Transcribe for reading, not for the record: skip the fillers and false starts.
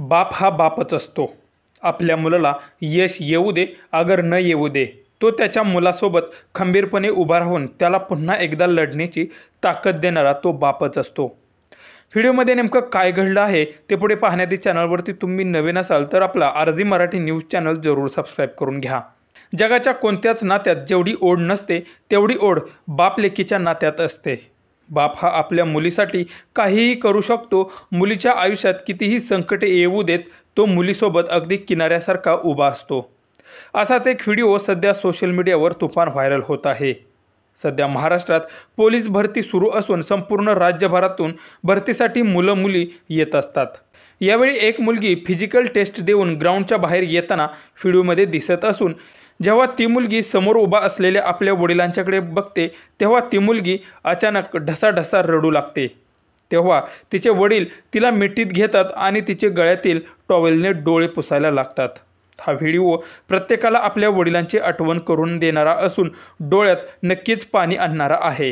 बाप हा बापच असतो। आपल्या मुलाला यश येऊ दे अगर न येऊ दे, तो त्याच्या मुलासोबत खंबीरपणे उभा राहून त्याला पुन्हा एकदा लढण्याची ताकद देणारा तो बापच असतो। व्हिडिओमध्ये नेमकं काय घडलं आहे ते पुढे पाहण्याआधी चॅनलवरती तुम्ही नवीन असाल तर आपला आरजी मराठी न्यूज चॅनल जरूर सबस्क्राईब करून घ्या। जगाच्या कोणत्याच नात्यात जेवढी ओढ नसते तेवढी ओढ बाप लेकीच्या नात्यात असते। बाप हा आपल्या मुलीसाठी काहीही करू शकतो। मुलीच्या आयुष्यात कितीही संकटे येऊ देत तो मुलीसोबत अगदी किनाऱ्यासारखा उभा असतो। असाच एक व्हिडिओ सध्या सोशल मीडियावर तुफान व्हायरल होत आहे। सध्या महाराष्ट्रात पोलीस भरती सुरू असून संपूर्ण राज्यभरातून भरतीसाठी मुलं मुली येत असतात। यावेळी एक मुलगी फिजिकल टेस्ट देऊन ग्राउंडच्या बाहेर येताना व्हिडिओमध्ये दिसत असून जेव्हा ती मुलगी समोर उभा असलेल्या आपल्या वडिलांच्याकडे बघते तेव्हा ती मुलगी अचानक ढसाढसा रडू लागते। तेव्हा तिचे वडील तिला मिठीत घेतात आणि तिचे गळ्यातील टॉवेलने डोळे पुसायला लागतात। हा व्हिडिओ प्रत्येकाला आपल्या वडिलांची आठवण करून देणारा असून डोळ्यात नक्कीच पाणी आणणारा आहे।